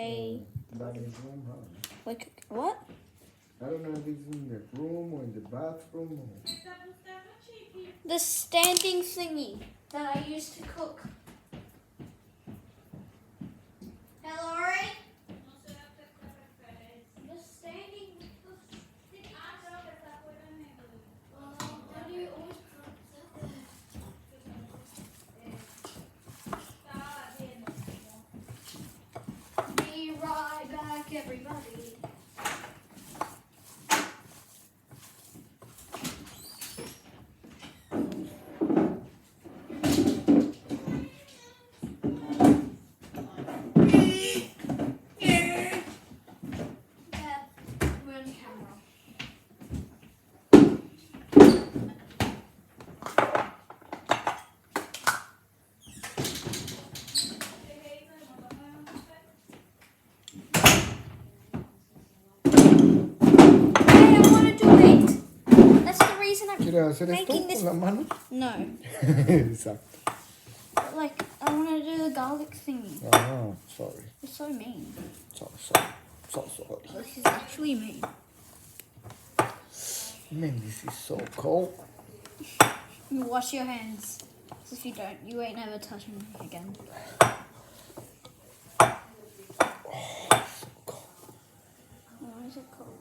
Not in his room, huh? Like, what? I don't know if he's in the room or in the bathroom. Or... The standing thingy that I used to cook. Hello, Ray? The standing... Why do you always put that? Be right back, everybody. ¿Quieres hacer esto this... con la mano? No. Exacto. But like, I want to do the garlic thingy. Oh, sorry. You're so mean. So sorry. This is actually mean. Man, this is so cold. You wash your hands. Because if you don't, you ain't never touching me again. Oh, so cold. Why is it cold?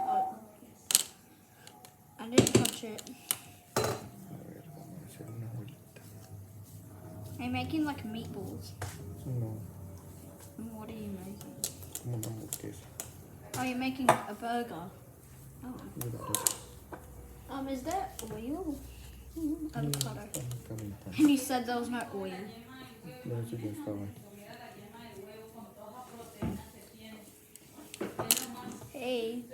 Oh. I didn't touch it. Are you making like meatballs? No. What are you making? Como una hamburguesa. Oh, you're making a burger. Oh. Is there oil? Avocado. And you said there was no oil. No, eso ya estaba. Hey.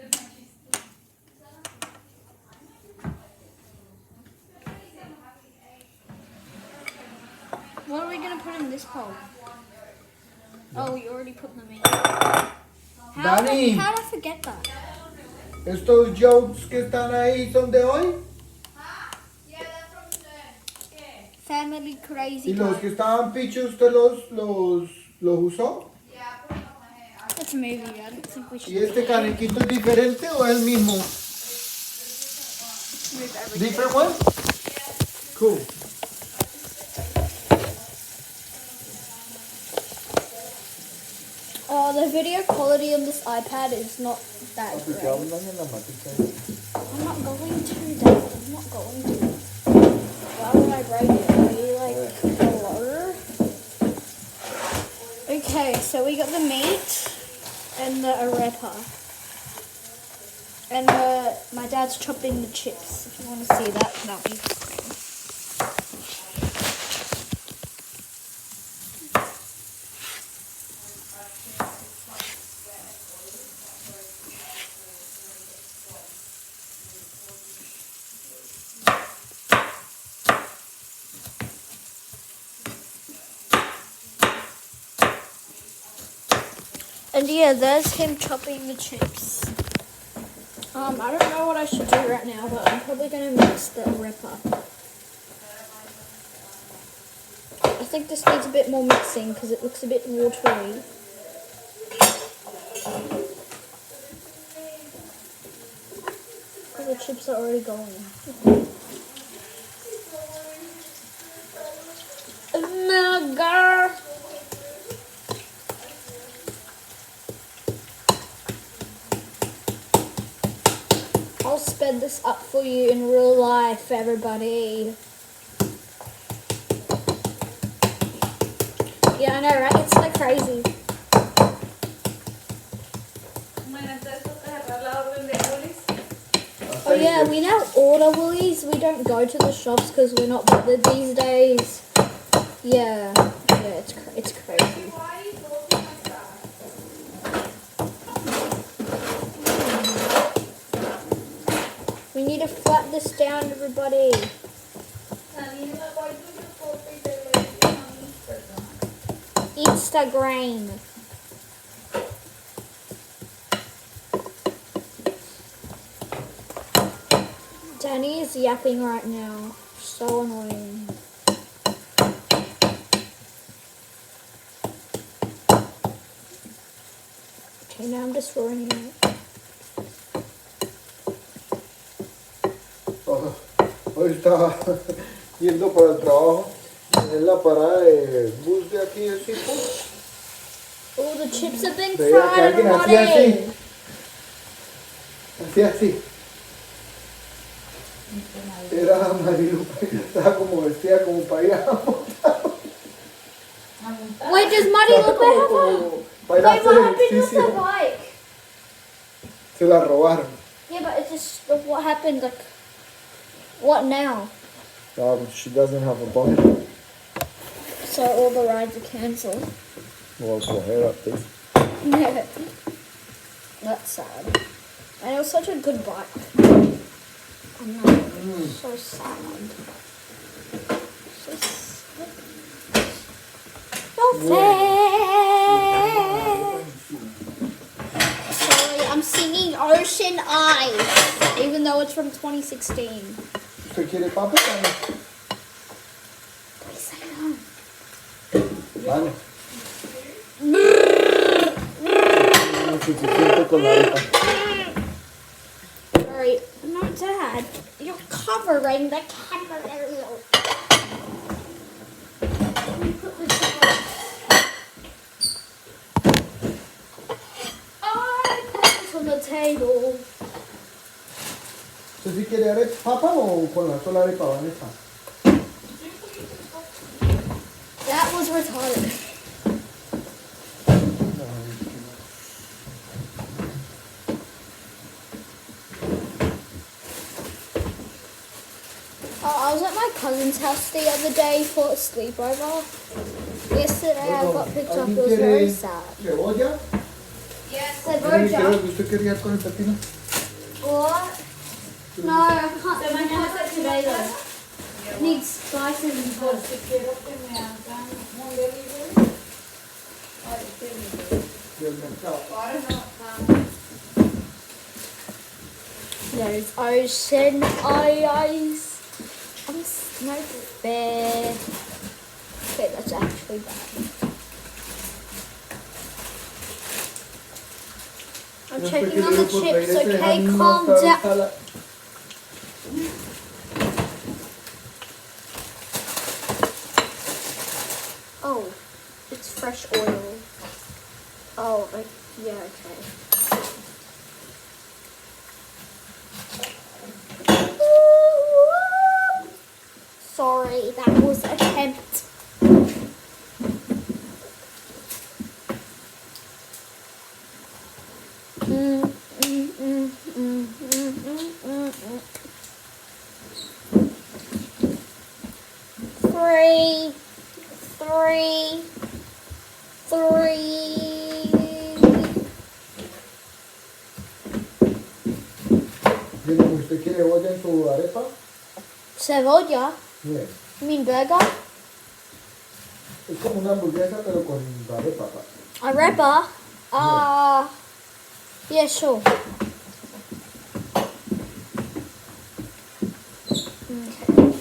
What are we going to put in this bowl? Oh, you already put them in. How did I forget that? ¿Estos jokes que están ahí son de hoy? Family crazy. ¿Y los que estaban pichos usted los usó? It's a movie, I don't think we should. ¿Y este canequito es diferente o es el mismo? Different one? Cool. Oh, the video quality on this iPad is not that great. I'm not going to, Dad. I'm not going to. Why would I break it? Are you like, hello? Okay, so we got the meat and the arepa. And my dad's chopping the chips. If you want to see that, that'll be fine. And yeah, there's him chopping the chips. I don't know what I should do right now, but I'm probably going to mix the arepa. I think this needs a bit more mixing because it looks a bit watery. Because the chips are already going. No, girl. I'll sped this up for you in real life, everybody. Yeah, I know, right? It's like crazy. Oh yeah, we now order Woolies. We don't go to the shops because we're not bothered these days. Yeah, it's crazy. We need to flat this down, everybody. Instagram. Danny is yapping right now. So annoying. Okay, now I'm just rolling it. Oh, hoy estaba yendo para el trabajo en la parada de bus de aquí de Cisco. All the chips have been Veía que fried alguien already. hacía así. Era Marilu, estaba como vestida como para ir a montar. Wait, does Marilupe have a... Para ir a Wait, hacer what happened with ejercicio. the bike? Se la robaron. Yeah, but it's just... What happened? Like... What now? She doesn't have a bike. So all the rides are cancelled. Well, for her at least. That's sad. And it was such a good bike. I'm not so sad. So sad. So sad. Sorry, I'm singing Ocean Eyes, even though it's from 2016. ¿Usted quiere papa? Please say no. Vale. Suficiente con la arepa. Sorry, no, Dad. You're covering the camera. I put this on the table. ¿Usted sí quiere arepa papa o con la sola arepa, Vanessa? That was retarded. I was at my cousin's house the other day for a sleepover. Yesterday I got picked up. It was very sad. ¿Cebolla? Yes. Creo Cebolla. que usted quería con el pepino. What? No, I can't. I can't have today though. Needs spices and hot. Del mercado. There's Ocean Eyes. I'm Snow Bear. Okay, that's actually bad. I'm checking on the chips, okay? Calm down. Oh, it's fresh oil. Oh, yeah, okay. Sorry, that was attempt. Three. Dime, ¿usted quiere cebolla en su arepa? Cebolla? Yes. You mean burger? Es como una hamburguesa pero con arepa. Arepa? Yeah, sure. Okay.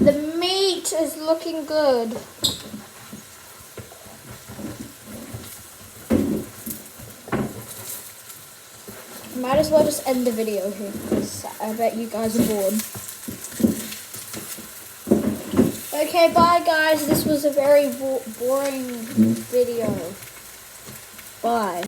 The meat is looking good. Might as well just end the video here because I bet you guys are bored. Okay, bye guys. This was a very boring video. Bye.